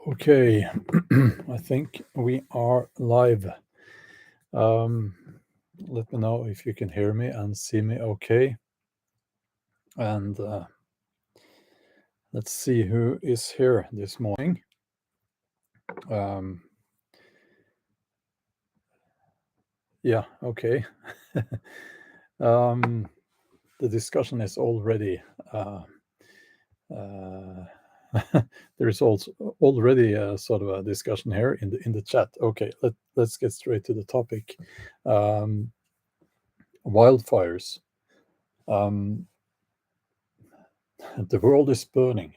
Okay, I think we are live. Um, Let me know if you can hear me and see me okay. And let's see who is here this morning. Um, yeah, okay. The discussion is already. Uh, there is also already a sort of a discussion here in the chat. Okay, let's get straight to the topic. Wildfires. Um, the world is burning.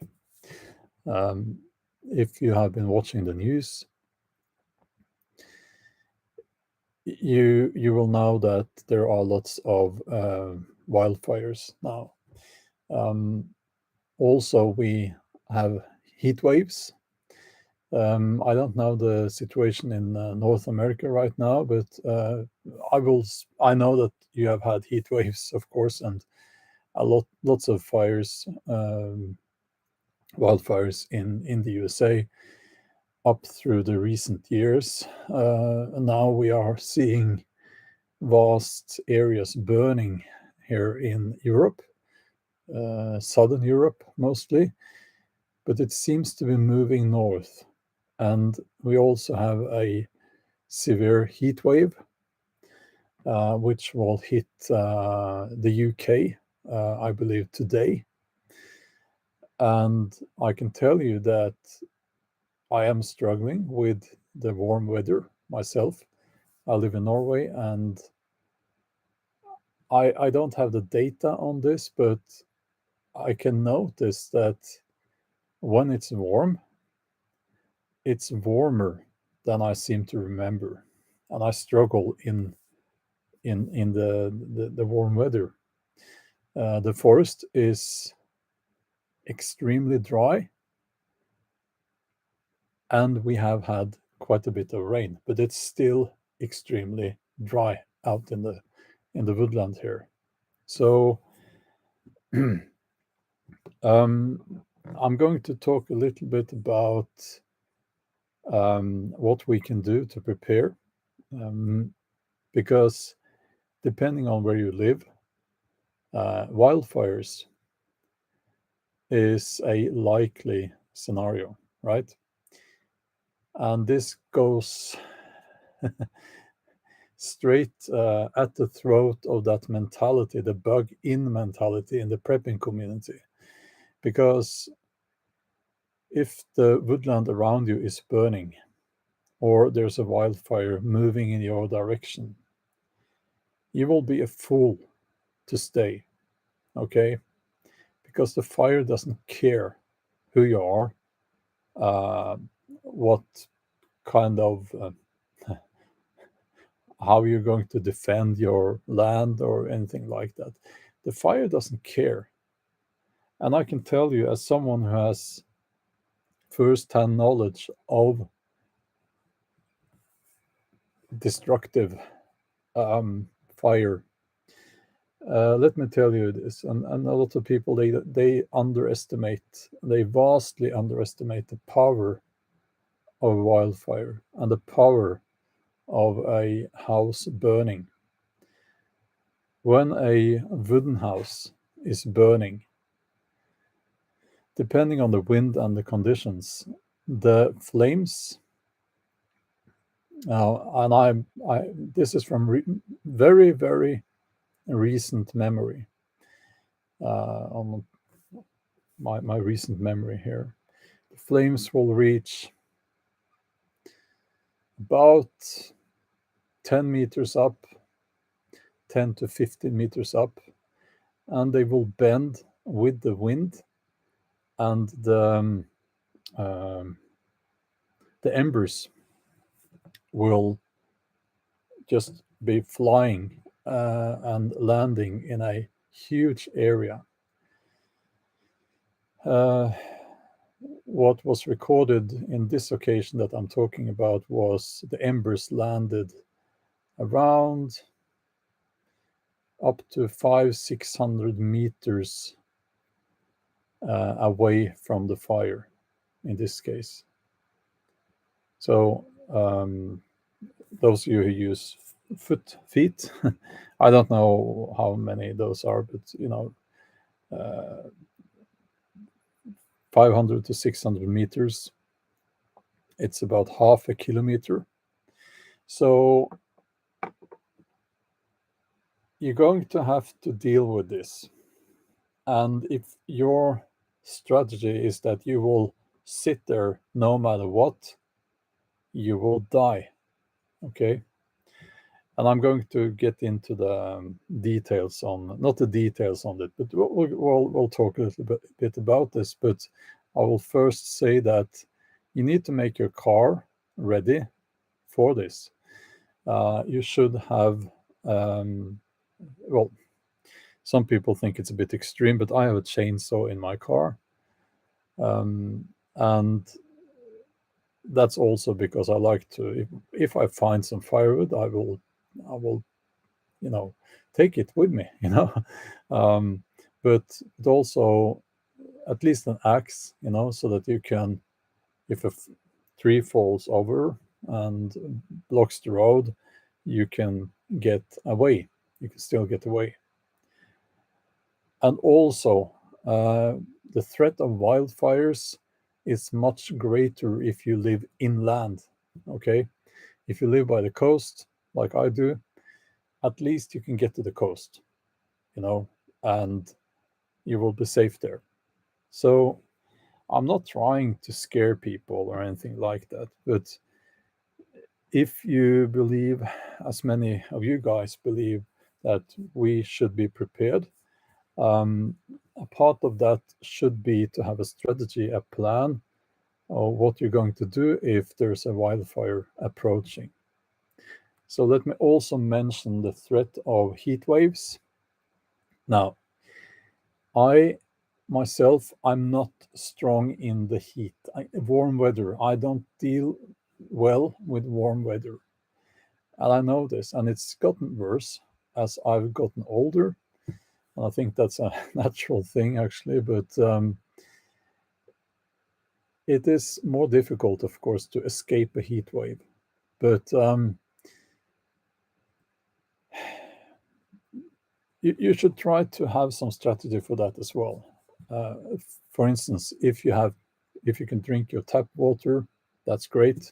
If you have been watching the news, you will know that there are lots of wildfires now. Also, we have heat waves. I don't know the situation in North America right now, but I know that you have had heat waves, of course, and lots of fires, wildfires in the USA up through the recent years. And now we are seeing vast areas burning here in Europe, southern Europe mostly, but it seems to be moving north. And we also have a severe heat wave, which will hit the UK, I believe, today. And I can tell you that I am struggling with the warm weather myself. I live in Norway, and I don't have the data on this, but I can notice that when it's warm, it's warmer than I seem to remember, and I struggle in the warm weather. The forest is extremely dry, and we have had quite a bit of rain, but it's still extremely dry out in the woodland here. So I'm going to talk a little bit about what we can do to prepare, because depending on where you live, wildfires is a likely scenario, right? And this goes straight at the throat of that mentality, the bug-in mentality in the prepping community. Because if the woodland around you is burning, or there's a wildfire moving in your direction, you will be a fool to stay, okay? Because the fire doesn't care who you are, what kind of how you're going to defend your land or anything like that. The fire doesn't care. And I can tell you, as someone who has first-hand knowledge of destructive fire, let me tell you this, and a lot of people, they vastly underestimate the power of wildfire and the power of a house burning. When a wooden house is burning, depending on the wind and the conditions, the flames, and this is from very, very recent memory, on my recent memory here. The flames will reach about 10 meters up, 10 to 15 meters up, and they will bend with the wind, and the embers will just be flying and landing in a huge area. What was recorded in this occasion that I'm talking about was the embers landed around up to 500-600 meters away from the fire in this case. So those of you who use feet, I don't know how many those are, but 500 to 600 meters, it's about half a kilometer. So you're going to have to deal with this. And if your strategy is that you will sit there no matter what, you will die. Okay. And I'm going to get into the details on, not the details on it, but we'll talk a little bit about this. But I will first say that you need to make your car ready for this. You should have, well, some people think it's a bit extreme, but I have a chainsaw in my car. And that's also because I like to, if I find some firewood, I will take it with me, but also at least an axe, so that you can, if a tree falls over and blocks the road, you can get away. You can still get away. And also, the threat of wildfires is much greater if you live inland. Okay, if you live by the coast, like I do, at least you can get to the coast, and you will be safe there. So I'm not trying to scare people or anything like that, but if you believe, as many of you guys believe, that we should be prepared, a part of that should be to have a strategy, a plan of what you're going to do if there's a wildfire approaching. So let me also mention the threat of heat waves. Now, I'm not strong in the heat. Warm weather, I don't deal well with warm weather. And I know this, and it's gotten worse as I've gotten older. And I think that's a natural thing, actually, but it is more difficult, of course, to escape a heat wave. But you should try to have some strategy for that as well. For instance, if you can drink your tap water, that's great.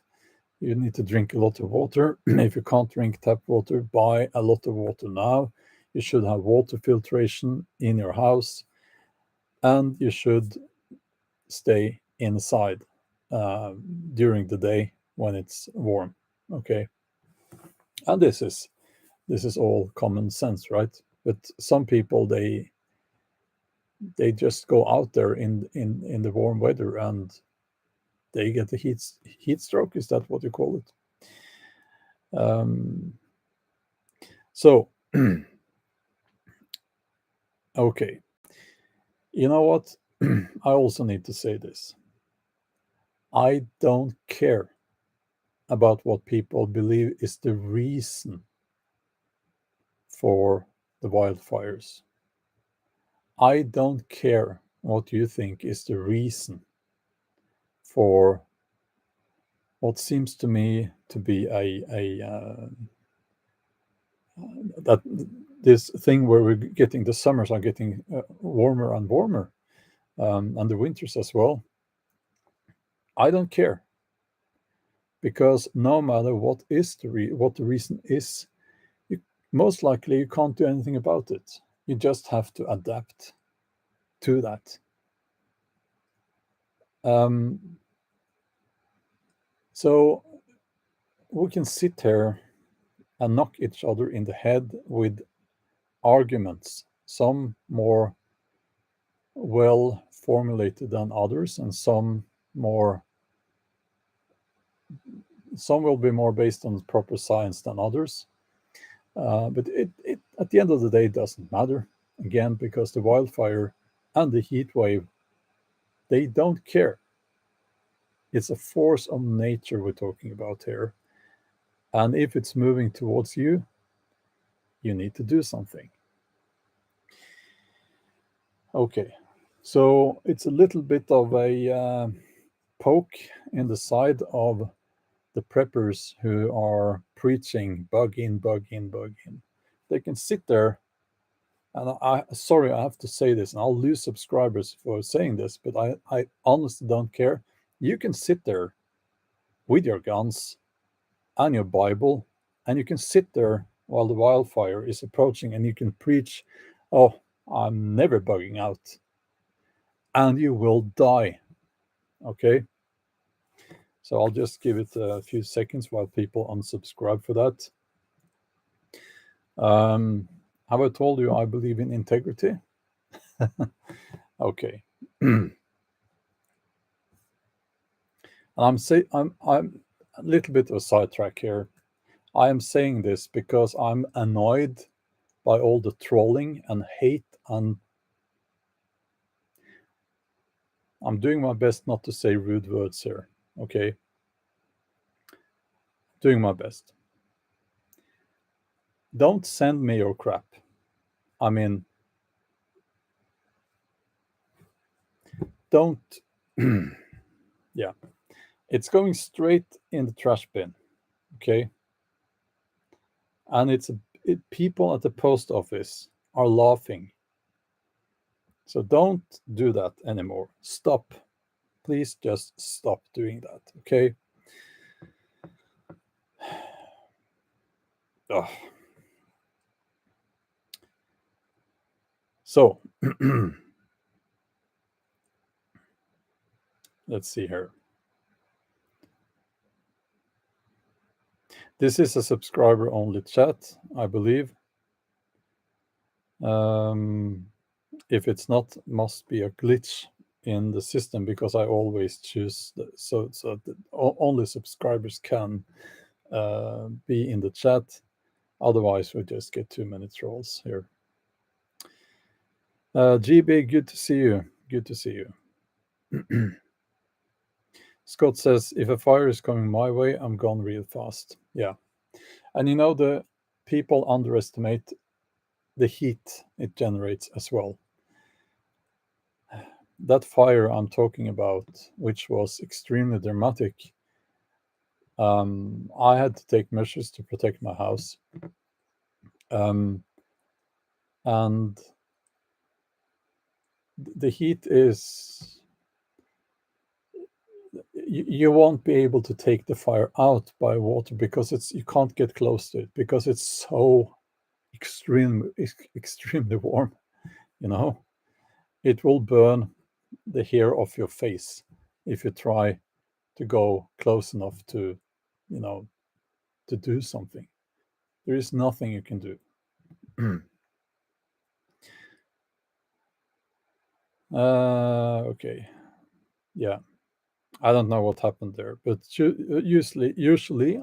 You need to drink a lot of water. If you can't drink tap water, buy a lot of water now. You should have water filtration in your house, and you should stay inside during the day when it's warm. Okay, and this is all common sense, right? But some people, they just go out there in the warm weather and they get the heat stroke. Is that what you call it? So okay, you know what? I also need to say this. I don't care about what people believe is the reason for the wildfires. I don't care what you think is the reason for what seems to me to be that this thing where we're getting, the summers are getting warmer and warmer, and the winters as well. I don't care, because no matter what the reason is, most likely you can't do anything about it. You just have to adapt to that. So we can sit here and knock each other in the head with arguments, some more well formulated than others, and some will be more based on proper science than others. But it at the end of the day, it doesn't matter, again, because the wildfire and the heat wave, they don't care. It's a force of nature we're talking about here. And if it's moving towards you, you need to do something. Okay, so it's a little bit of a poke in the side of the preppers who are preaching bug in, bug in, bug in. They can sit there, and sorry, I have to say this, and I'll lose subscribers for saying this, but I honestly don't care. You can sit there with your guns and your Bible, and you can sit there while the wildfire is approaching, and you can preach, oh, I'm never bugging out. And you will die. Okay? So I'll just give it a few seconds while people unsubscribe for that. Have I told you I believe in integrity? Okay. I'm a little bit of a sidetrack here. I am saying this because I'm annoyed by all the trolling and hate, and I'm doing my best not to say rude words here. Okay? Doing my best. Don't send me your crap. I mean, don't. Yeah. It's going straight in the trash bin. Okay? And people at the post office are laughing. So don't do that anymore. Stop. Please just stop doing that. Okay? Ugh. So let's see here. This is a subscriber only chat, I believe. If it's not, must be a glitch in the system, because I always choose so that only subscribers can be in the chat. Otherwise, we just get too many trolls here. GB, good to see you. Good to see you. Scott says, if a fire is coming my way, I'm gone real fast. Yeah. And the people underestimate the heat it generates as well. That fire I'm talking about, which was extremely dramatic, I had to take measures to protect my house. And the heat is, you won't be able to take the fire out by water, because you can't get close to it, because it's so extremely warm. It will burn the hair off your face if you try to go close enough to do something. There is nothing you can do. Okay. Yeah. I don't know what happened there, but usually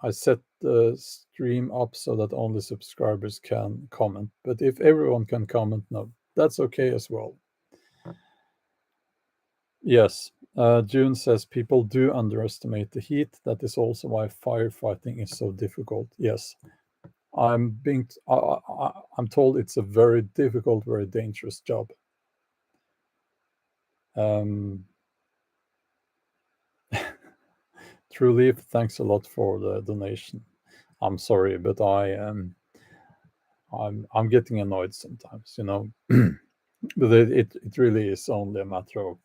I set the stream up so that only subscribers can comment. But if everyone can comment, no, that's okay as well. Yes. June says people do underestimate the heat. That is also why firefighting is so difficult. Yes. I'm told it's a very difficult, very dangerous job. True Leaf, thanks a lot for the donation. I'm sorry, but I'm getting annoyed sometimes, but it really is only a matter of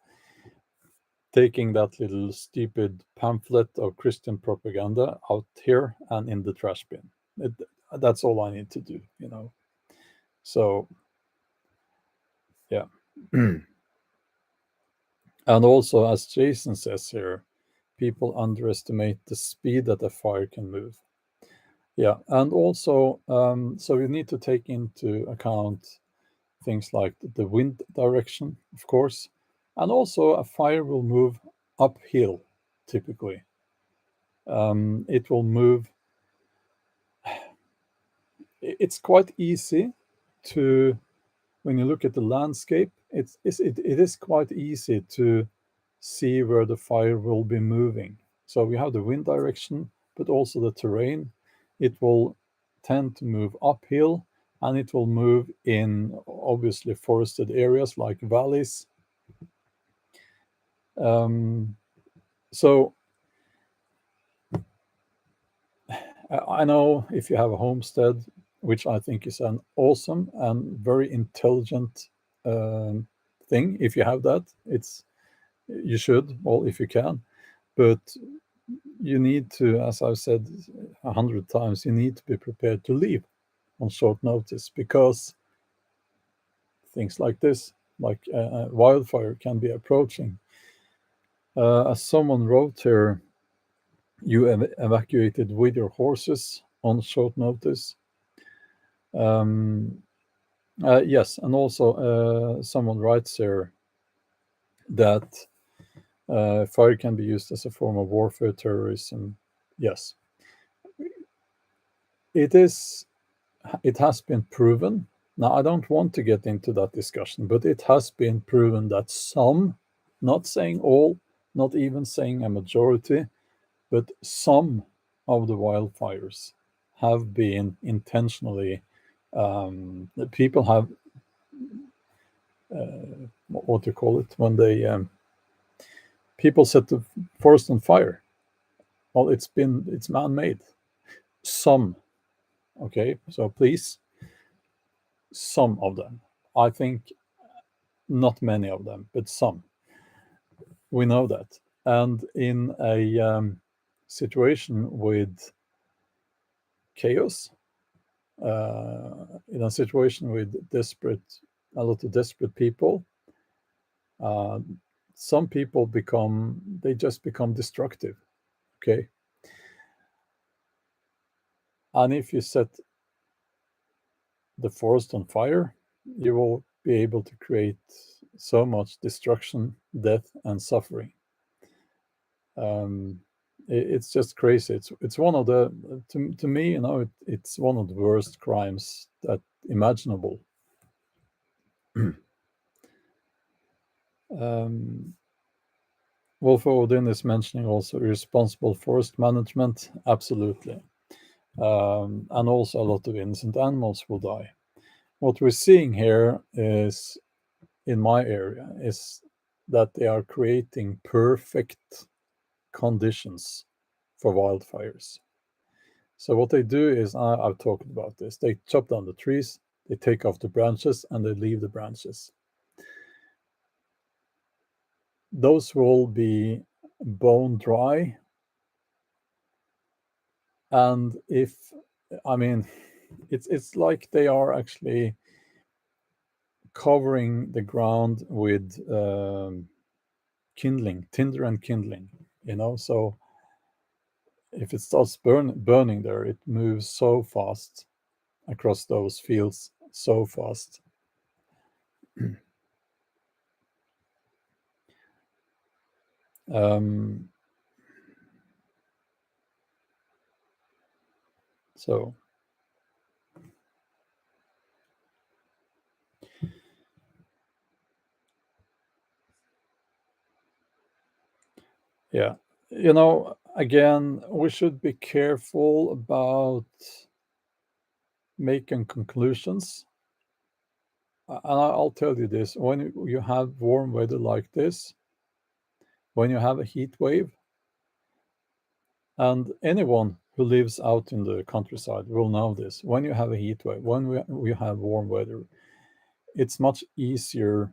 taking that little stupid pamphlet of Christian propaganda out here and in the trash bin. That's all I need to do, So, yeah. And also, as Jason says here, people underestimate the speed that a fire can move. Yeah, and also, so you need to take into account things like the wind direction, of course, and also a fire will move uphill, typically. It will move. It's quite easy to, when you look at the landscape, it is quite easy to see where the fire will be moving. So we have the wind direction, but also the terrain. It will tend to move uphill, and it will move in obviously forested areas like valleys. So I know if you have a homestead, which I think is an awesome and very intelligent um, thing. If you have that, it's you should, well, if you can. But you need to, as I've said 100 times, you need to be prepared to leave on short notice because things like this, like a wildfire, can be approaching. As someone wrote here, you evacuated with your horses on short notice. Um, yes, and also someone writes here that fire can be used as a form of warfare, terrorism. Yes, it is. It has been proven. Now, I don't want to get into that discussion, but it has been proven that some, not saying all, not even saying a majority, but some of the wildfires have been intentionally. People have what do you call it when they people set the forest on fire. Well, it's man-made. Some, okay, so please, some of them. I think not many of them, but some. We know that. And in a situation with chaos, in a situation with a lot of desperate people, uh, some people they just become destructive. Okay. And if you set the forest on fire, you will be able to create so much destruction, death, and suffering. Um, it's just crazy. It's one of the to me, it's one of the worst crimes that imaginable. um, Wolf Odin is mentioning also responsible forest management. Absolutely, and also a lot of innocent animals will die. What we're seeing here is in my area is that they are creating perfect conditions for wildfires. So what they do is, I've talked about this, they chop down the trees, they take off the branches, and they leave the branches. Those will be bone dry. And I mean, it's like they are actually covering the ground with kindling, tinder and kindling, so if it starts burning there, it moves so fast across those fields, so fast. um, so yeah, again, we should be careful about making conclusions. And I'll tell you this: when you have warm weather like this, when you have a heat wave, and anyone who lives out in the countryside will know this, when you have a heat wave, when we have warm weather, it's much easier.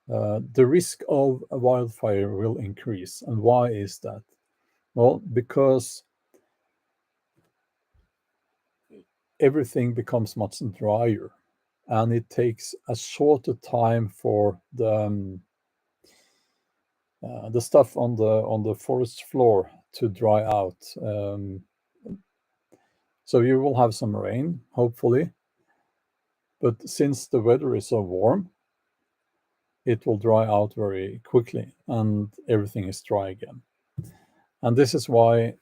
The risk of a wildfire will increase. And why is that? Well, because everything becomes much drier, and it takes a shorter time for the stuff on the forest floor to dry out. So you will have some rain, hopefully, but since the weather is so warm, it will dry out very quickly, and everything is dry again. And this is why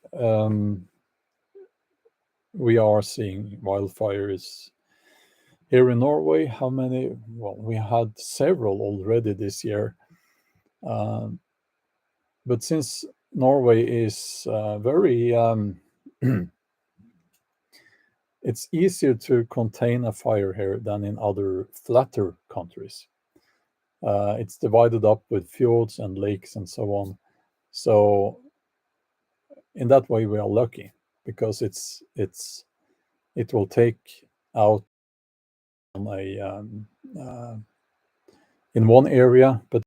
we are seeing wildfires here in Norway. How many? Well, we had several already this year. But since Norway is very, it's easier to contain a fire here than in other flatter countries. It's divided up with fjords and lakes and so on. So in that way, we are lucky because it will take out on in one area, but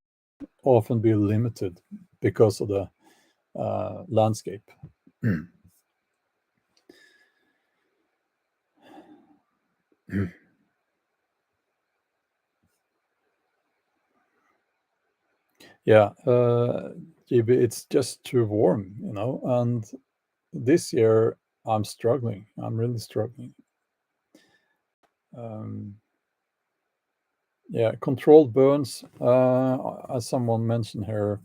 often be limited because of the landscape. Yeah, GB, it's just too warm, and this year I'm struggling. I'm really struggling. Um, yeah, controlled burns, as someone mentioned here,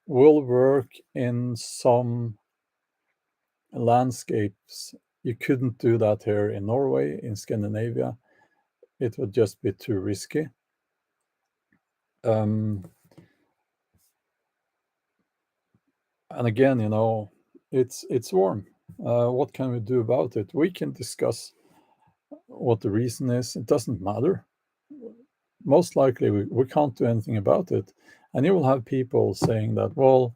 will work in some landscapes. You couldn't do that here in Norway, in Scandinavia. It would just be too risky. And again, it's warm. What can we do about it? We can discuss what the reason is. It doesn't matter. Most likely, we can't do anything about it. And you will have people saying that, well,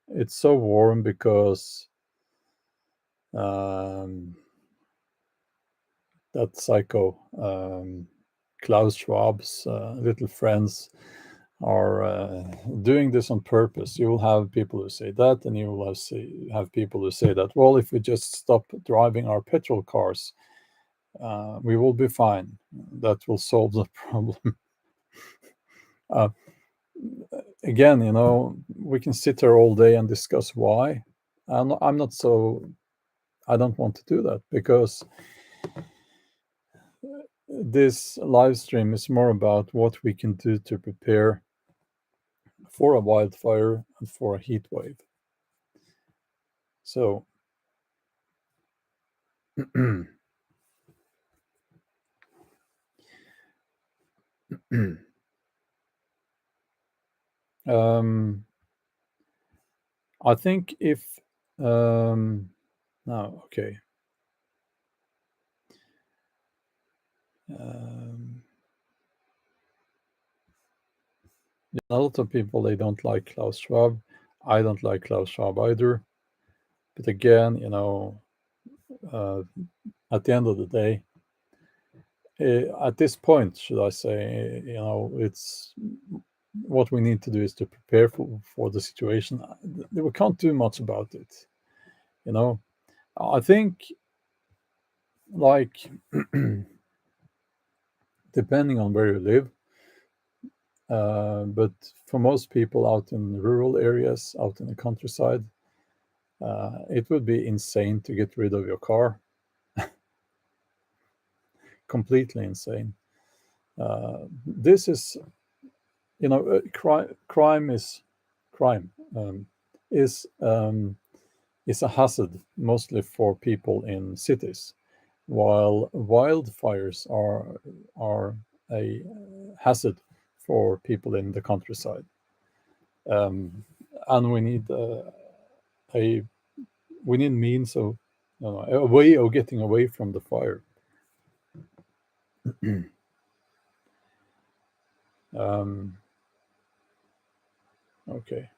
it's so warm because that psycho Klaus Schwab's little friends are doing this on purpose. You will have people who say that, and you will have people who say that, well, if we just stop driving our petrol cars, we will be fine. That will solve the problem. Again, we can sit there all day and discuss why. I'm not so. I don't want to do that because this live stream is more about what we can do to prepare for a wildfire and for a heat wave. So, I think if no, okay. A lot of people, they don't like Klaus Schwab. I don't like Klaus Schwab either. But again, at the end of the day, at this point, should I say, it's what we need to do is to prepare for the situation. We can't do much about it. I think, like, depending on where you live, but for most people out in rural areas, out in the countryside, it would be insane to get rid of your car. Completely insane. This is, crime is a hazard mostly for people in cities, while wildfires are a hazard for people in the countryside. And a we need means of a way of getting away from the fire. Okay.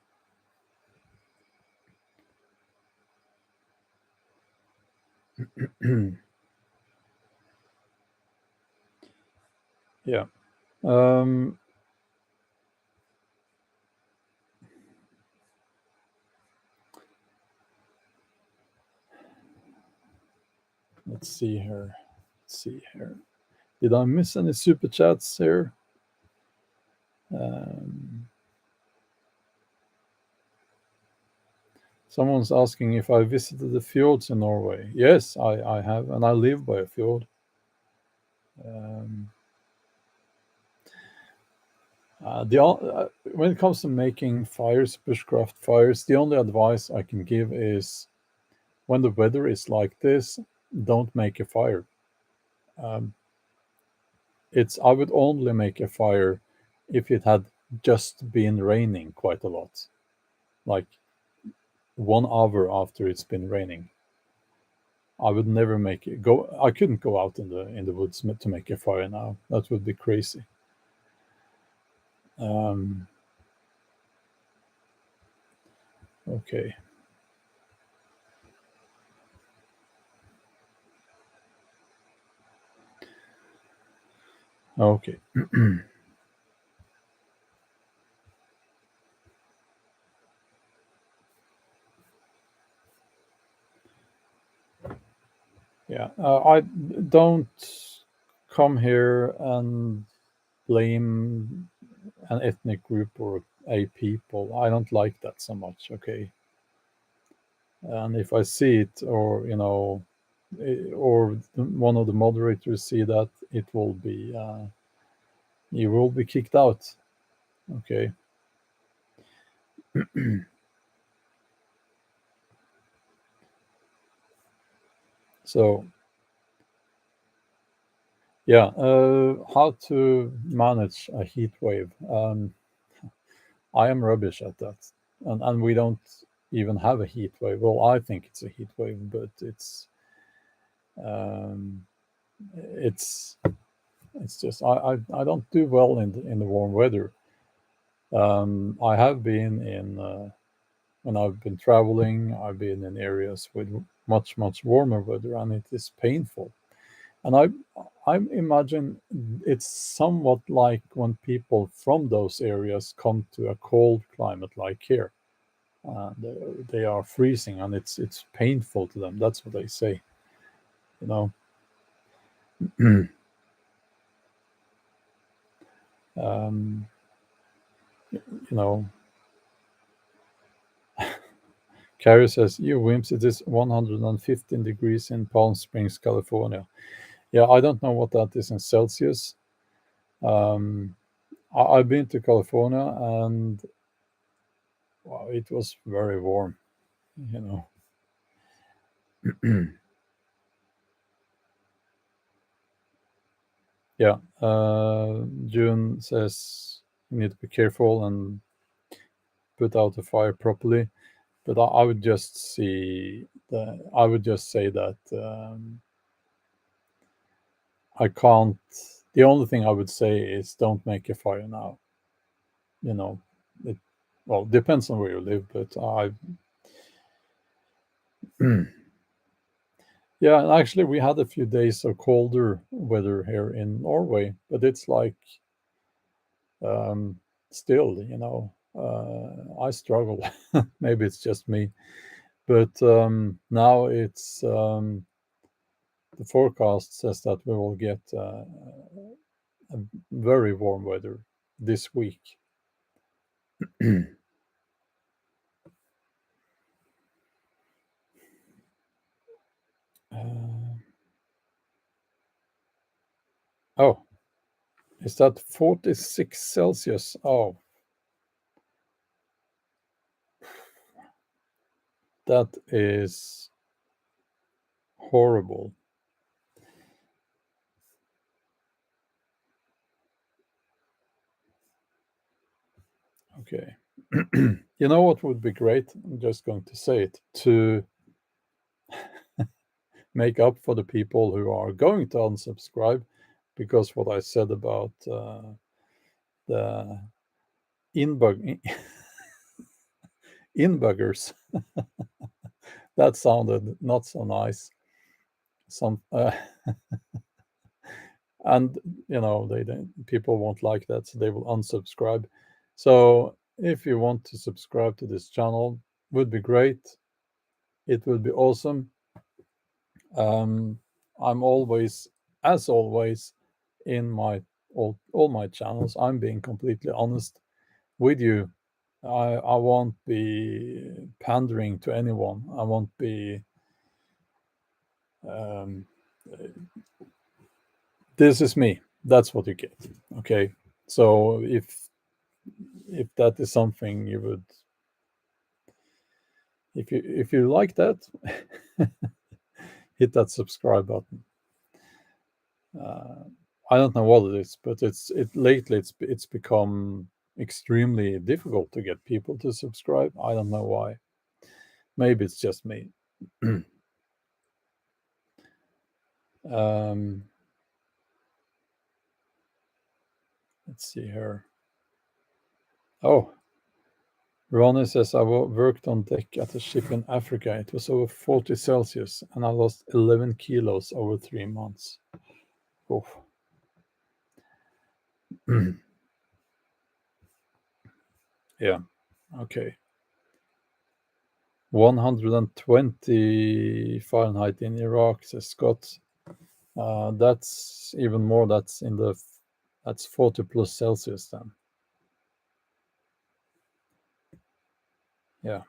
Yeah. Let's see here. Did I miss any super chats here? Someone's asking if I visited the fjords in Norway. Yes, I have, and I live by a fjord. When it comes to making fires, bushcraft fires, the only advice I can give is when the weather is like this, don't make a fire. I would only make a fire if it had just been raining quite a lot, like 1 hour after it's been raining. I would never make it go. I couldn't go out in the woods to make a fire now. That would be crazy. Um, okay. Okay. Yeah. I don't come here and blame an ethnic group or a people. I don't like that so much. Okay. And if I see it, or or one of the moderators see that, it will be you will be kicked out. Okay. So yeah, how to manage a heat wave? I am rubbish at that, and we don't even have a heat wave. Well, I think it's a heat wave, but um, it's it's just I don't do well in the warm weather. I have been in when I've been traveling. I've been in areas with much warmer weather, and it is painful. And I imagine it's somewhat like when people from those areas come to a cold climate like here. They are freezing, and it's painful to them. That's what they say. You know, um, you know. Carrie says, "You wimps, it is 115 degrees in Palm Springs, California." Yeah, I don't know what that is in Celsius. Um, I've been to California, and wow, it was very warm. You know. Yeah. June says you need to be careful and put out the fire properly. But I would just see the. I would just say that I can't. The only thing I would say is don't make a fire now. You know, it well depends on where you live, but I. Yeah, and actually we had a few days of colder weather here in Norway, but it's like um, still, I struggle. Maybe it's just me, but now it's the forecast says that we will get a very warm weather this week. Uh, oh, is that 46 Celsius? Oh, that is horrible. Okay. You know what would be great? I'm just going to say it to make up for the people who are going to unsubscribe because what I said about the inbug inbuggers, that sounded not so nice. Some and they people won't like that, so they will unsubscribe. So if you want to subscribe to this channel, would be great. It would be awesome. I'm always, as always, in my all my channels. I'm being completely honest with you. I won't be pandering to anyone. I won't be. Um, this is me. That's what you get. Okay. So if that is something you would, if you like that, hit that subscribe button. Uh, I don't know what it is, but it lately it's become extremely difficult to get people to subscribe. I don't know why. Maybe it's just me. um, let's see here. Oh, Ronnie says I worked on deck at a ship in Africa. It was over 40 Celsius, and I lost 11 kilos over 3 months. Oh, yeah. Okay. 120 Fahrenheit in Iraq, says Scott. That's even more. That's 40 plus Celsius then. Yeah.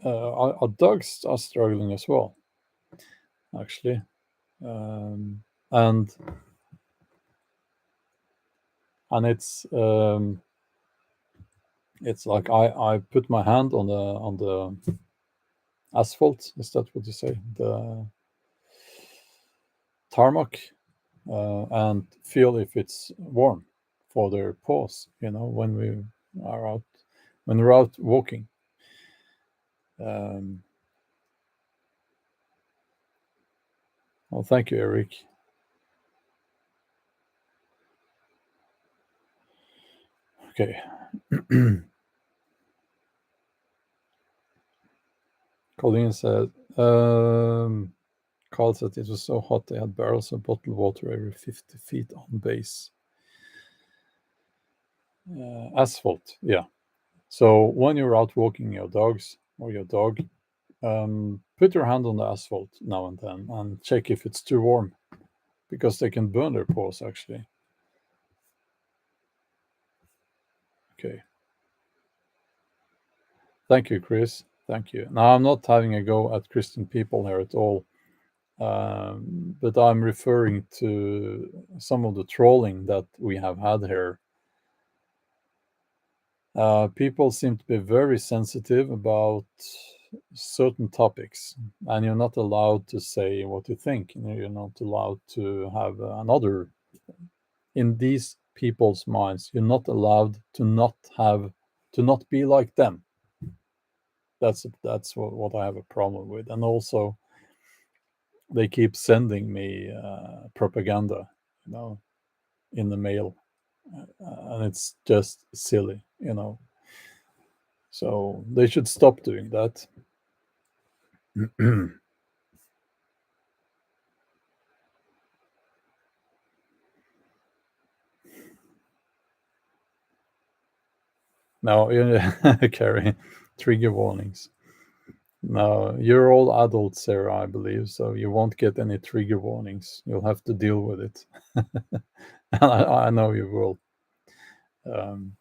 Our dogs are struggling as well, actually. And it's like I put my hand on the asphalt. Is that what you say? The tarmac, and feel if it's warm for their paws. When we're out walking. Um, well, thank you, Eric. Okay. Colleen said, Carl said it was so hot they had barrels of bottled water every 50 feet on base. Asphalt, yeah. So when you're out walking your dogs or your dog, put your hand on the asphalt now and then and check if it's too warm, because they can burn their paws actually. Okay. Thank you, Chris. Thank you. Now, I'm not having a go at Christian people here at all, but I'm referring to some of the trolling that we have had here. People seem to be very sensitive about certain topics, and you're not allowed to say what you think. You're not allowed to have another. In these people's minds, you're not allowed to not be like them. That's what I have a problem with. And also, they keep sending me propaganda, in the mail, and it's just silly. So they should stop doing that. No, Carrie, trigger warnings. No, you're all adults, Sarah, I believe, so you won't get any trigger warnings. You'll have to deal with it. I know you will. Um,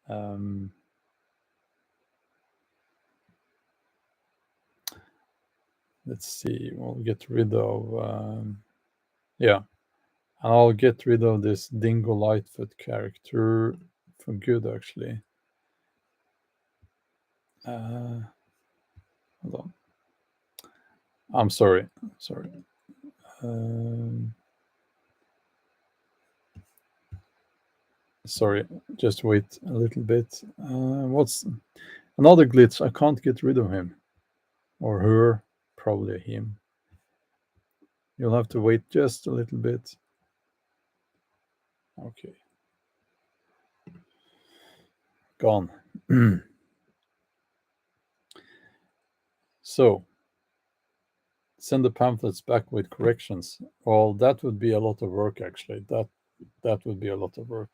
um, let's see. We'll get rid of. Yeah, I'll get rid of this Dingo Lightfoot character for good, actually. Hold on. I'm sorry. Sorry. Um, Sorry. Just wait a little bit. What's another glitch? I can't get rid of him or her. Probably him. You'll have to wait just a little bit. Okay. Gone. So, send the pamphlets back with corrections. Well, that would be a lot of work, actually. That would be a lot of work.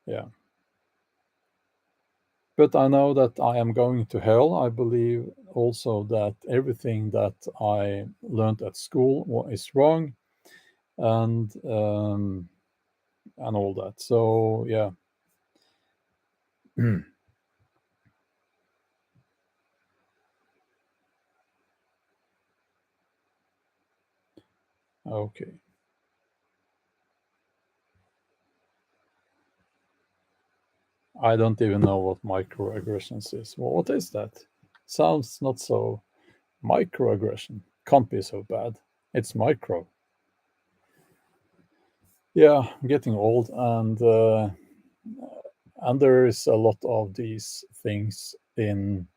Yeah. But I know that I am going to hell. I believe also that everything that I learned at school is wrong, and all that. So yeah. Okay. I don't even know what microaggressions is. Well, what is that? Sounds not so microaggression. Can't be so bad. It's micro. Yeah, I'm getting old, and there is a lot of these things in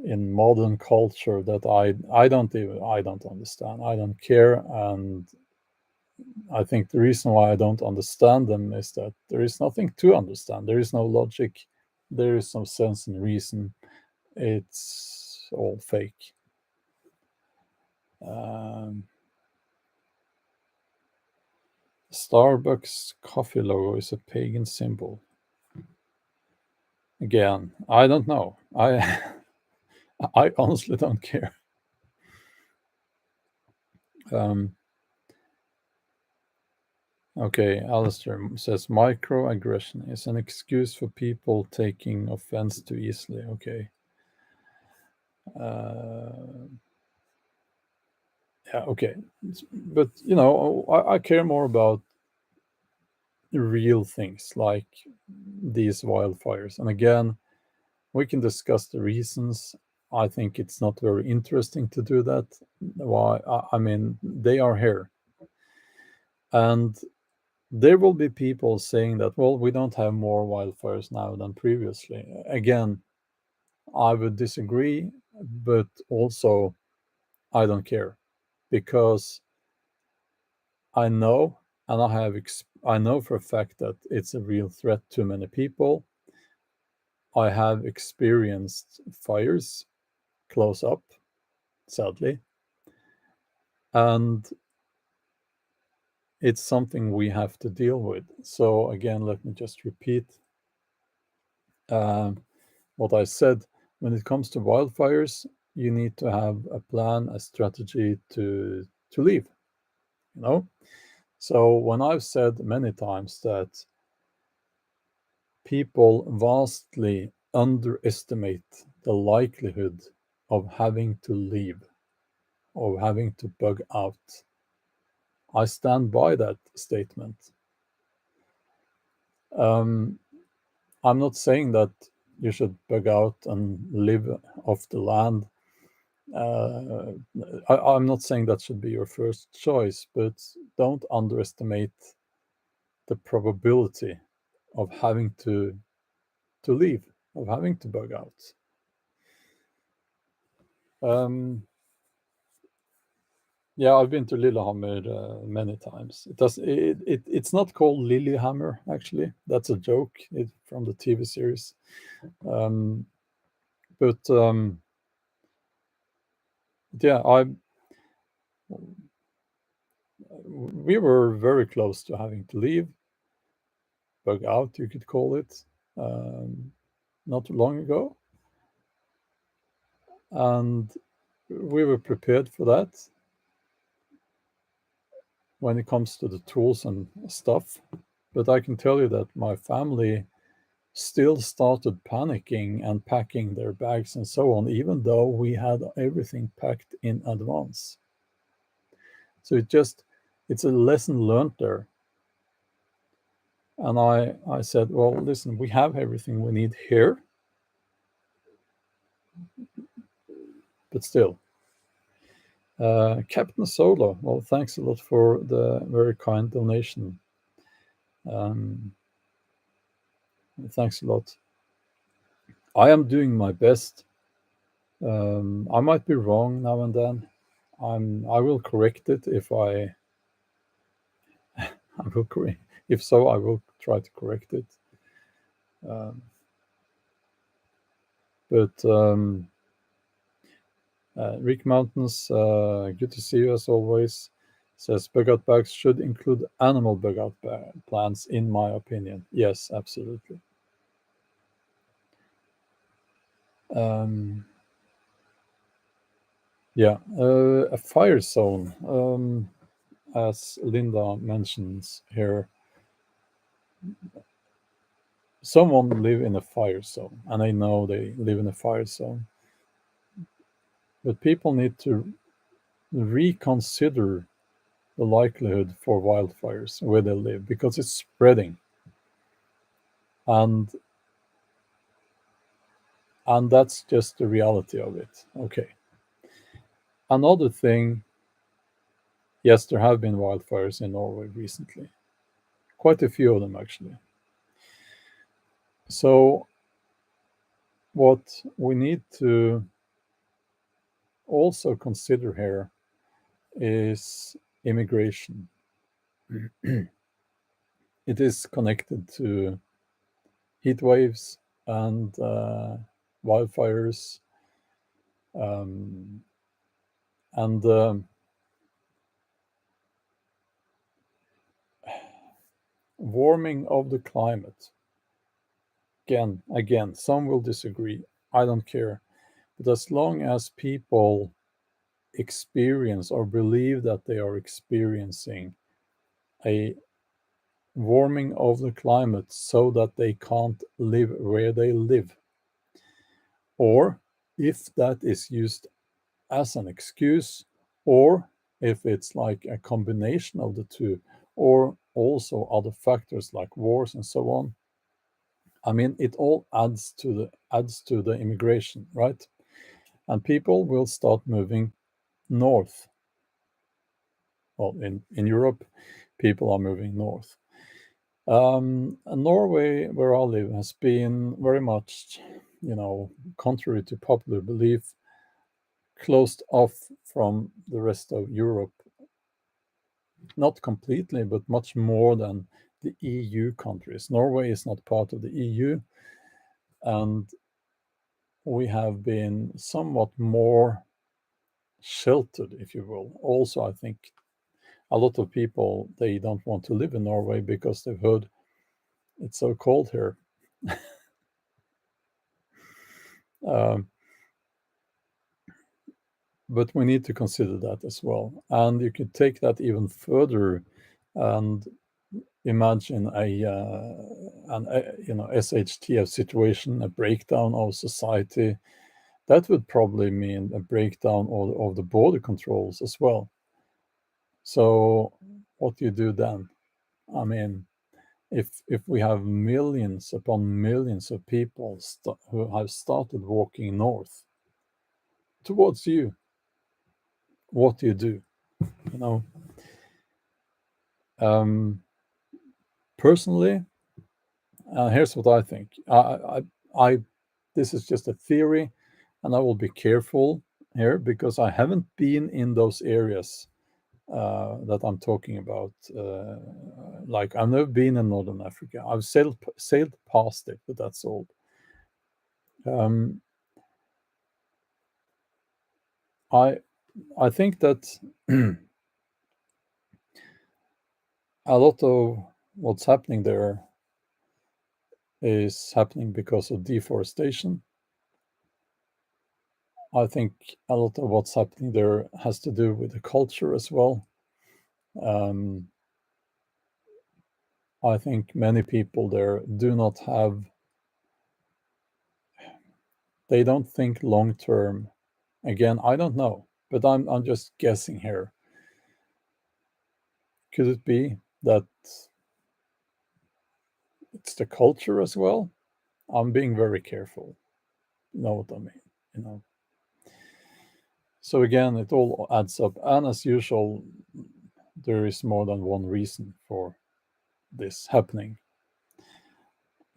modern culture that I don't understand. I don't care, and I think the reason why I don't understand them is that there is nothing to understand. There is no logic. There is no sense and reason. It's all fake. Starbucks coffee logo is a pagan symbol. Again, I don't know. I honestly don't care. Okay, Alistair says microaggression is an excuse for people taking offense too easily. Okay. Yeah, okay. But, I care more about real things like these wildfires. And again, we can discuss the reasons. I think it's not very interesting to do that. Why? I mean, they are here. And there will be people saying that, well, we don't have more wildfires now than previously. Again, I would disagree, but also I don't care because I know and I know for a fact that it's a real threat to many people. I have experienced fires close up, sadly, and it's something we have to deal with. So again, let me just repeat what I said. When it comes to wildfires, you need to have a plan, a strategy to leave. So when I've said many times that people vastly underestimate the likelihood of having to leave or having to bug out, I stand by that statement. I'm not saying that you should bug out and live off the land. I'm not saying that should be your first choice, but don't underestimate the probability of having to leave, of having to bug out. Yeah, I've been to Lillehammer many times. It's not called Lillehammer actually. That's a joke from the TV series. But yeah, we were very close to having to leave, bug out, you could call it, not too long ago, and we were prepared for that when it comes to the tools and stuff. But I can tell you that my family still started panicking and packing their bags and so on, even though we had everything packed in advance. So it's a lesson learned there. And I said, well, listen, we have everything we need here, but still. Captain Solo, well, thanks a lot for the very kind donation. Thanks a lot. I am doing my best. I might be wrong now and then. I will correct it if I will correct. If so, I will try to correct it. But Rick Mountains, good to see you as always. Says bug out bags should include animal bug out plans, in my opinion. Yes, absolutely. Yeah, a fire zone, as Linda mentions here. Someone live in a fire zone, and I know they live in a fire zone. But people need to reconsider the likelihood for wildfires where they live because it's spreading, and that's just the reality of it. Okay. Another thing, yes, there have been wildfires in Norway recently, quite a few of them actually. So what we need to also consider here is immigration. It is connected to heat waves and wildfires, um, and warming of the climate. Again, some will disagree. I don't care. But as long as people experience or believe that they are experiencing a warming of the climate so that they can't live where they live, or if that is used as an excuse, or if it's like a combination of the two, or also other factors like wars and so on. I mean, it all adds to the immigration, right? And people will start moving north. Well, in Europe, people are moving north. And Norway, where I live, has been very much, contrary to popular belief, closed off from the rest of Europe. Not completely, but much more than the EU countries. Norway is not part of the EU, and we have been somewhat more sheltered, if you will. Also, I think a lot of people, they don't want to live in Norway because they've heard it's so cold here. Um, but we need to consider that as well. And you could take that even further and imagine an SHTF situation, a breakdown of society. That would probably mean a breakdown of the border controls as well. So what do you do then? I mean, if we have millions upon millions of people who have started walking north towards you, what do you do? You know, personally, here's what I think. I this is just a theory, and I will be careful here because I haven't been in those areas that I'm talking about. Like I've never been in Northern Africa. I've sailed past it, but that's all. Um, I I think that a lot of what's happening there is happening because of deforestation. I think a lot of what's happening there has to do with the culture as well. Um, I think many people there do not have, they don't think long term. Again, I don't know, but I'm just guessing here. Could it be that it's the culture as well? I'm being very careful. You know what I mean? You know. So again, it all adds up, and as usual, there is more than one reason for this happening.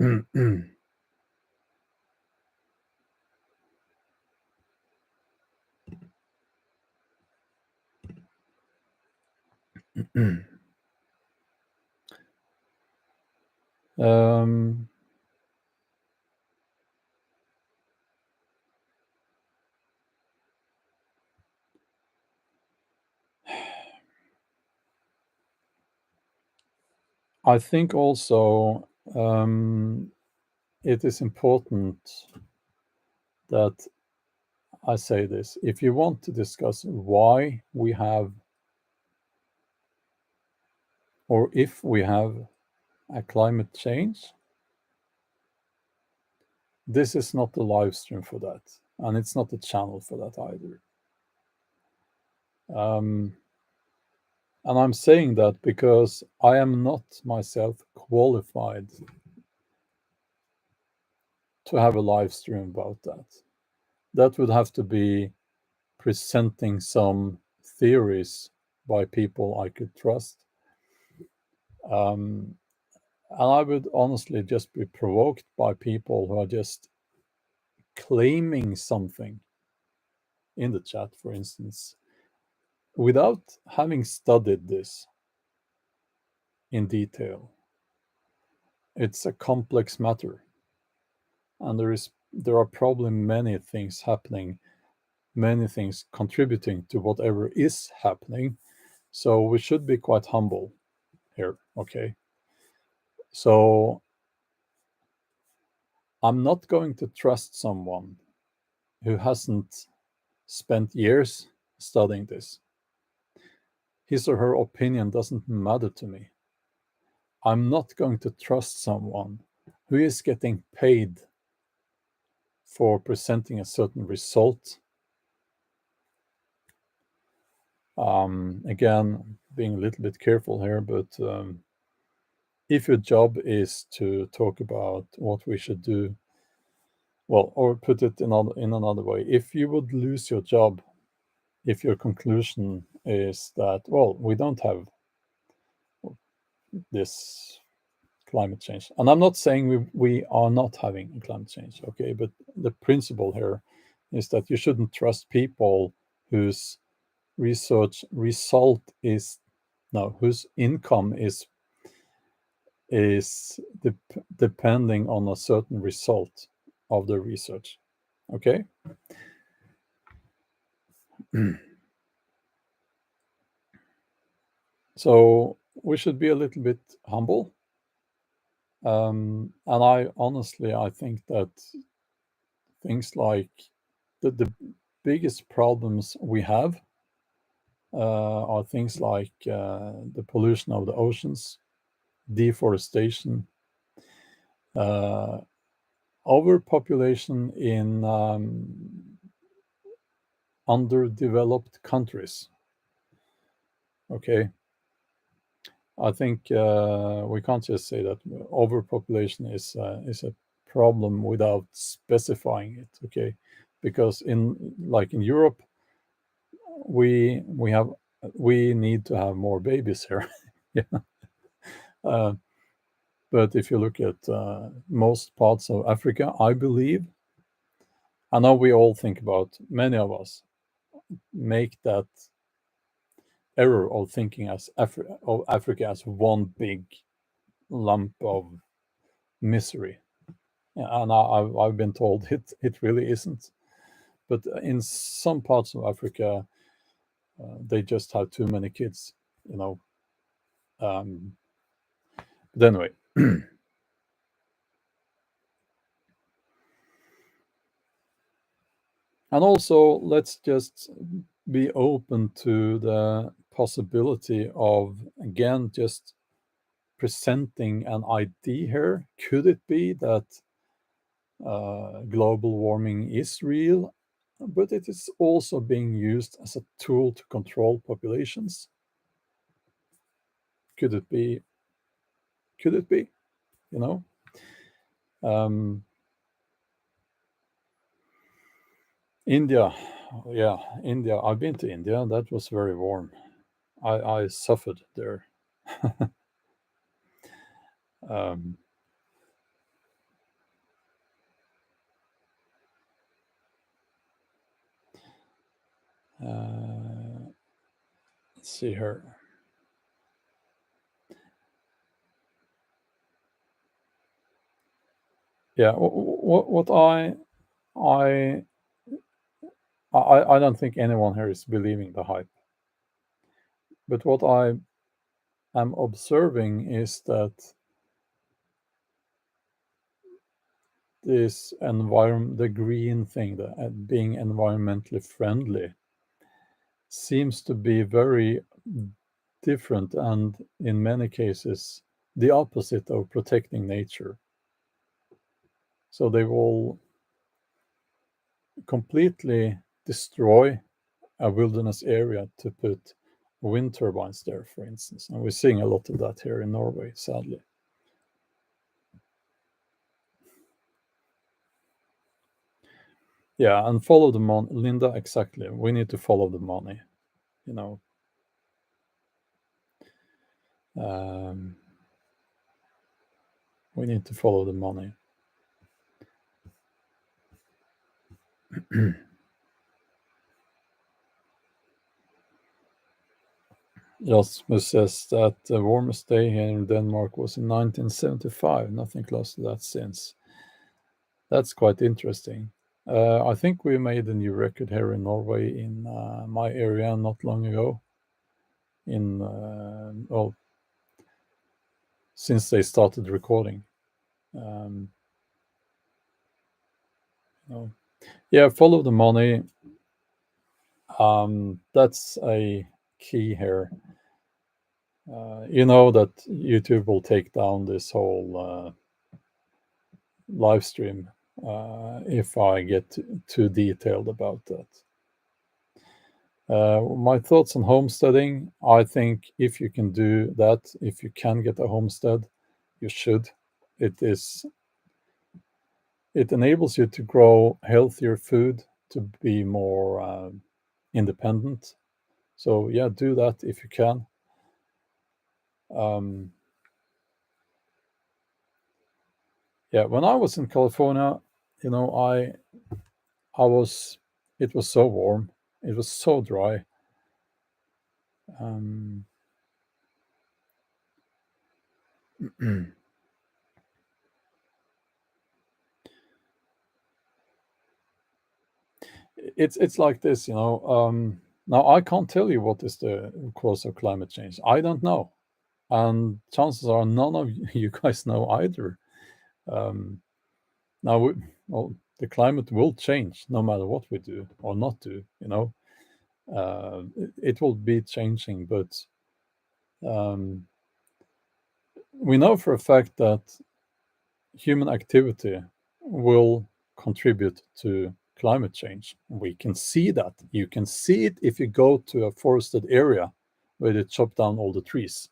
um, I think also it is important that I say this. If you want to discuss why we have, or if we have a climate change, this is not the live stream for that, and it's not the channel for that either. Um, and I'm saying that because I am not myself qualified to have a live stream about that. That would have to be presenting some theories by people I could trust. And I would honestly just be provoked by people who are just claiming something in the chat, for instance, without having studied this. in detail. It's a complex matter, and there are probably many things happening, many things contributing to whatever is happening. So we should be quite humble here, okay? So I'm not going to trust someone who hasn't spent years studying this. His or her opinion doesn't matter to me. I'm not going to trust someone who is getting paid for presenting a certain result. Again, being a little bit careful here, but if your job is to talk about what we should do, well, or put it in another way, if you would lose your job, if your conclusion is that, well, we don't have this climate change, and I'm not saying we are not having climate change, okay, but the principle here is that you shouldn't trust people whose research result is no whose income is depending on a certain result of the research, okay. So we should be a little bit humble, and I think that things like the biggest problems we have are things like the pollution of the oceans, deforestation, uh, overpopulation in underdeveloped countries. Okay, I think we can't just say that overpopulation is a problem without specifying it. Okay, because in Europe, we have we need to have more babies here. Yeah. Uh, but if you look at most parts of Africa, I believe, I know we all think about, many of us make that error of thinking of Africa as one big lump of misery. And I've been told it really isn't. But in some parts of Africa, they just have too many kids, you know. But anyway, and also let's just be open to the possibility of, again, just presenting an idea here. Could it be that global warming is real, but it is also being used as a tool to control populations? Could it be? Could it be? You know, um, India. Yeah, India. I've been to India. That was very warm. I suffered there. um, let's see here. Yeah, what I I don't think anyone here is believing the hype. But what I am observing is that the green thing, the being environmentally friendly, seems to be very different, and in many cases the opposite of protecting nature. So they will completely destroy a wilderness area to put wind turbines there, for instance. And we're seeing a lot of that here in Norway, sadly. Yeah, and follow the money, Linda. Exactly. We need to follow the money. You know, um, we need to follow the money. Jasmus says that the warmest day here in Denmark was in 1975. Nothing close to that since. That's quite interesting. I think we made a new record here in Norway in my area not long ago. Well, since they started recording. Um, you know. Yeah, follow the money. That's a key here. You know that YouTube will take down this whole live stream if I get too detailed about that. My thoughts on homesteading, I think if you can do that, if you can get a homestead, you should. It enables you to grow healthier food, to be more independent. So yeah, do that if you can. Um, yeah, when I was in California, you know, I was it was so warm, it was so dry. Um, it's like this, you know. Now I can't tell you what is the cause of climate change. I don't know, and chances are none of you guys know either. Um, now, well, the climate will change no matter what we do or not do. You know, it will be changing, but um, we know for a fact that human activity will contribute to climate change. We can see that. You can see it if you go to a forested area where they chop down all the trees.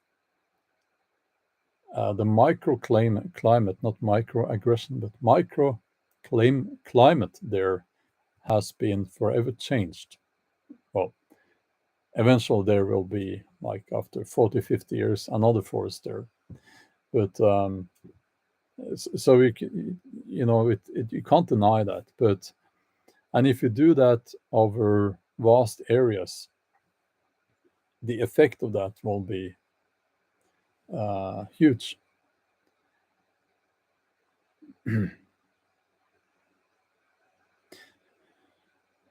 The climate, not microaggression, but climate there has been forever changed. Well, eventually there will be, like after 40, 50 years, another forest there. But so you know, you can't deny that. But and if you do that over vast areas, the effect of that will be huge.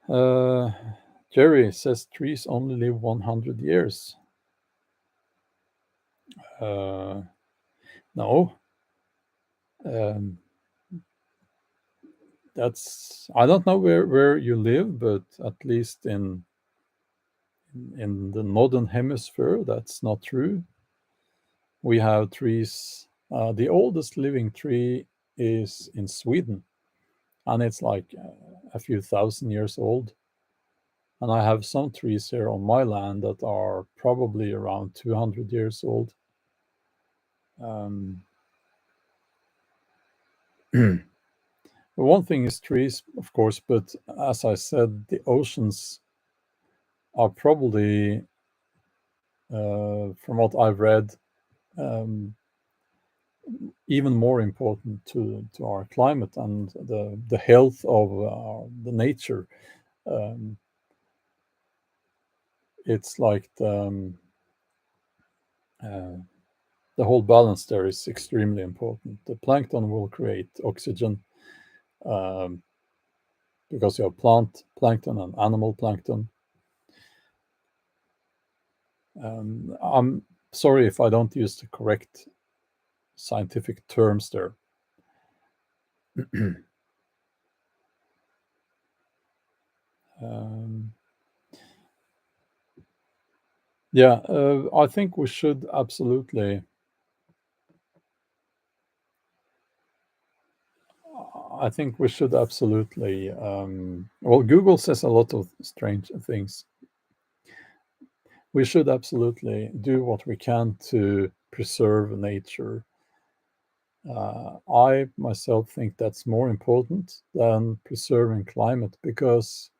uh, Jerry says trees only live 100 years. Uh, no, um, that's I don't know where you live, but at least in the northern hemisphere, that's not true. We have trees. The oldest living tree is in Sweden, and it's like a few thousand years old. And I have some trees here on my land that are probably around 200 years old. Um, one thing is trees, of course, but as I said, the oceans are probably, from what I've read, um, even more important to our climate and the health of the nature. Um, it's like uh, the whole balance there is extremely important. The plankton will create oxygen, um, because you have plant plankton and animal plankton. I'm sorry if I don't use the correct scientific terms there. um, yeah, I think we should absolutely. I think we should absolutely. Well, Google says a lot of strange things. We should absolutely do what we can to preserve nature. I myself think that's more important than preserving climate because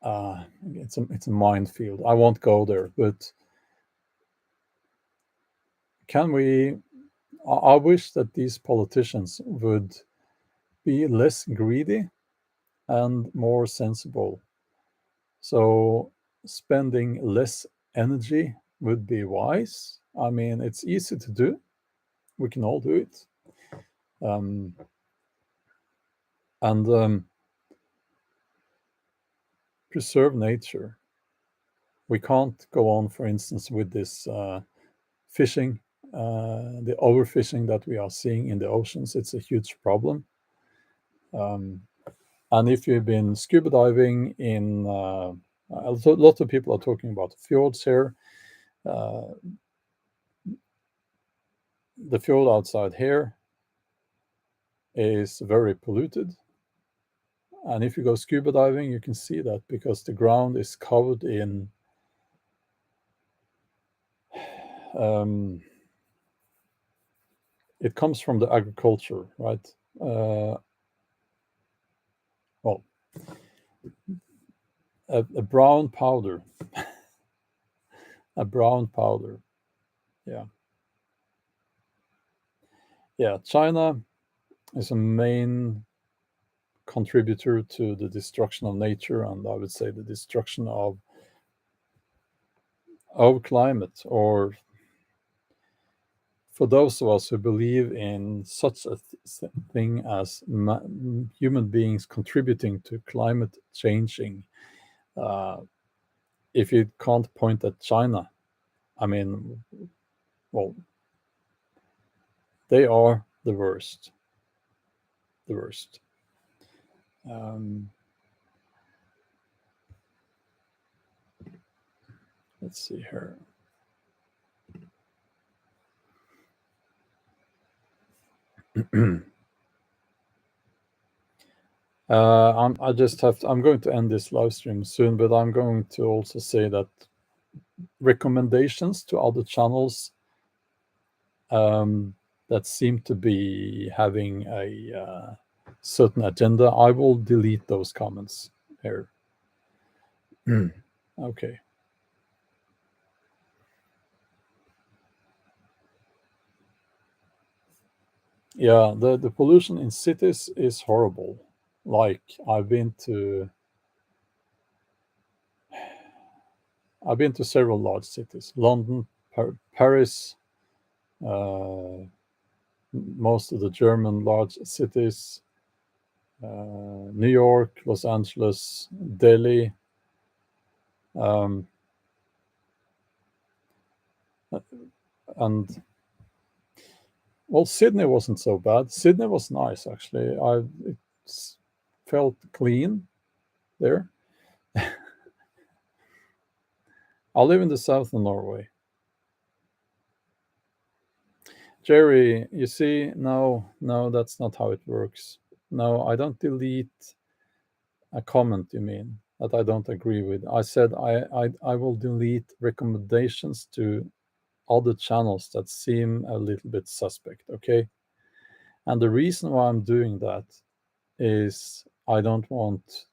it's a minefield. I won't go there, but can we? I wish that these politicians would be less greedy and more sensible. So spending less energy would be wise. I mean, it's easy to do. We can all do it. And preserve nature. We can't go on, for instance, with this fishing, the overfishing that we are seeing in the oceans. It's a huge problem. And if you've been scuba diving in, lots of people are talking about fjords here. The fjord outside here is very polluted. And if you go scuba diving, you can see that because the ground is covered in it comes from the agriculture, right? Well, a brown powder, a brown powder. Yeah. Yeah, China is a main contributor to the destruction of nature, and I would say the destruction of climate, or for those of us who believe in such a thing as human beings contributing to climate changing, if you can't point at China, I mean, well, they are the worst. The worst. Let's see here. I'm going to end this live stream soon, but I'm going to also say that recommendations to other channels that seem to be having a certain agenda, I will delete those comments here. Okay. Yeah, the pollution in cities is horrible. Like I've been to several large cities: London, Paris, most of the German large cities, New York, Los Angeles, Delhi. And well, Sydney wasn't so bad. Sydney was nice, actually. It felt clean there. I live in the south of Norway. Jerry, you see, no, that's not how it works. No, I don't delete a comment, you mean, that I don't agree with. I said I will delete recommendations to other channels that seem a little bit suspect, okay? And the reason why I'm doing that is I don't want,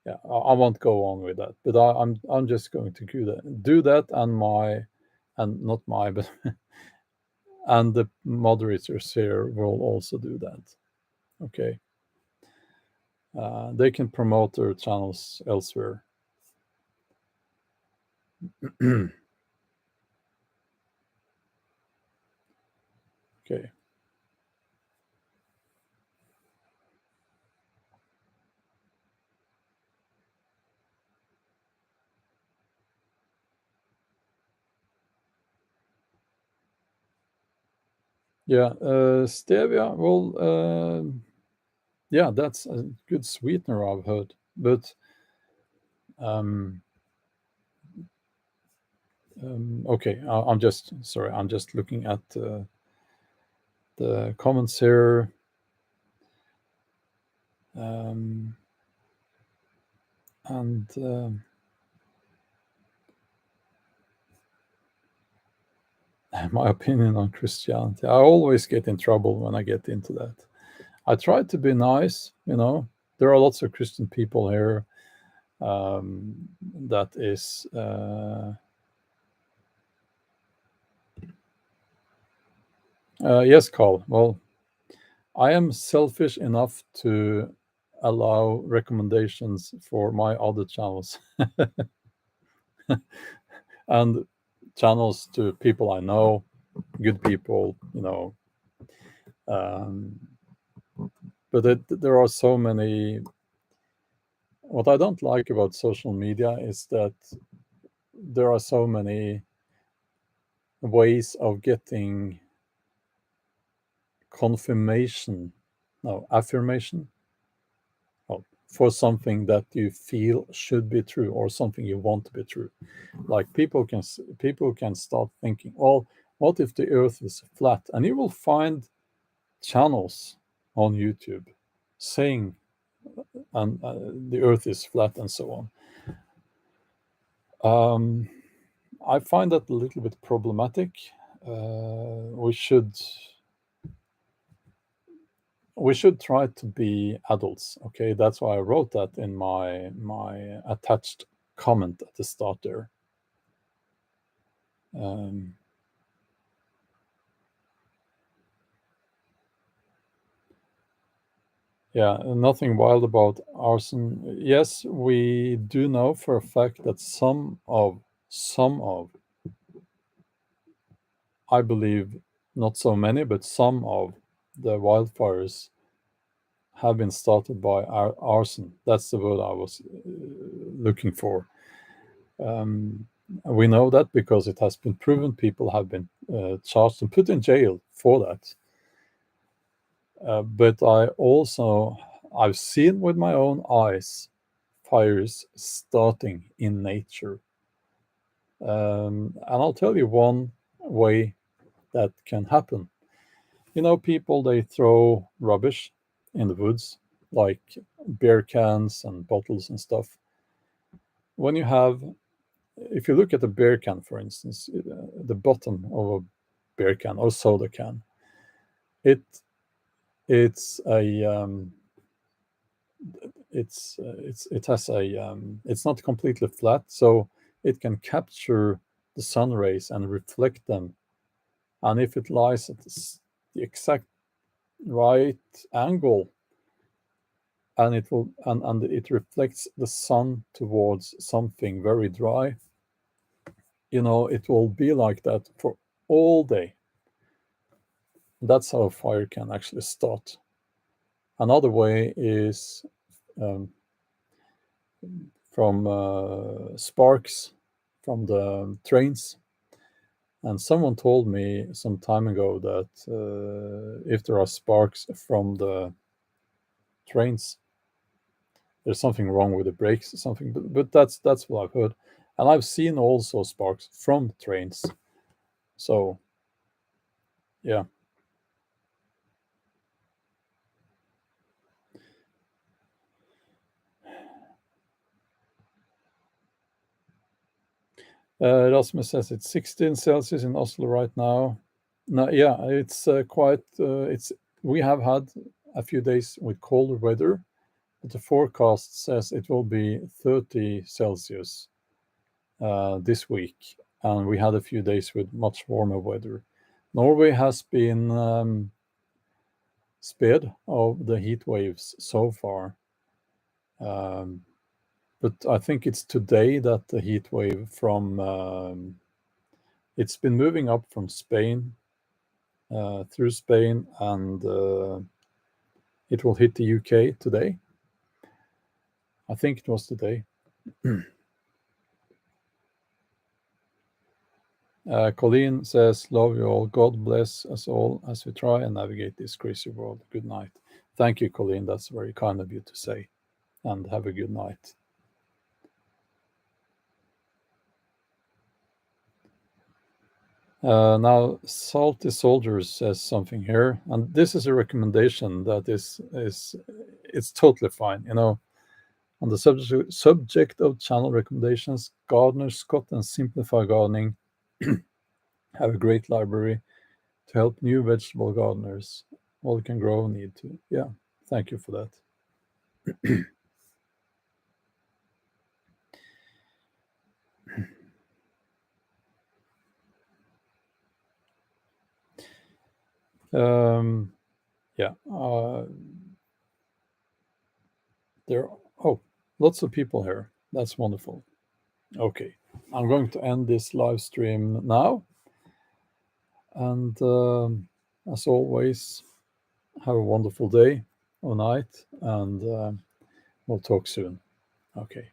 yeah, I won't go on with that, but I'm just going to do that, and not my, but and the moderators here will also do that. Okay. They can promote their channels elsewhere. Okay. Yeah, stevia. Well, yeah, that's a good sweetener, I've heard. But okay, I'm just sorry. I'm just looking at the comments here. And my opinion on Christianity. I always get in trouble when I get into that. I try to be nice, you know. There are lots of Christian people here. That is yes, Carl. Well, I am selfish enough to allow recommendations for my other channels. and channels to people I know, good people, um, but there are so many. What I don't like about social media is that there are so many ways of getting confirmation, no, affirmation, for something that you feel should be true or something you want to be true. Like people can start thinking, well, what if the Earth is flat? And you will find channels on YouTube saying and the Earth is flat and so on. I find that a little bit problematic. We should try to be adults. Okay, that's why I wrote that in my attached comment at the start there. Um, yeah, nothing wild about arson. Yes, we do know for a fact that some of, I believe, not so many, but some of the wildfires have been started by arson. That's the word I was looking for. We know that because it has been proven. People have been charged and put in jail for that. But I've seen with my own eyes fires starting in nature. And I'll tell you one way that can happen. People, they throw rubbish in the woods, like beer cans and bottles and stuff. When you have, if you look at a beer can, for instance, the bottom of a beer can or soda can, it it's a it has a it's not completely flat, so it can capture the sun rays and reflect them. And if it lies at the exact right angle, and it reflects the sun towards something very dry, it will be like that for all day. That's how a fire can actually start. Another way is um, from sparks from the trains. And someone told me some time ago that if there are sparks from the trains, there's something wrong with the brakes or something. But that's what I've heard, and I've seen also sparks from trains. So yeah. Rasmus says it's 16 Celsius in Oslo right now. No, yeah, it's quite. It's We have had a few days with colder weather, but the forecast says it will be 30 Celsius this week, and we had a few days with much warmer weather. Norway has been spared of the heat waves so far, um, but I think it's today that the heat wave from it's been moving up from Spain through Spain, and it will hit the UK today. I think it was today. Colleen says, "Love you all. God bless us all as we try and navigate this crazy world. Good night." Thank you, Colleen. That's very kind of you to say. And have a good night. Now, Salty Soldiers says something here, and this is a recommendation that is it's totally fine. On the subject of channel recommendations, Gardener Scott and Simplify Gardening have a great library to help new vegetable gardeners. All can grow need to. Yeah, thank you for that. Yeah, there. Oh, lots of people here. That's wonderful. Okay. I'm going to end this live stream now. And as always, have a wonderful day or night, and we'll talk soon. Okay.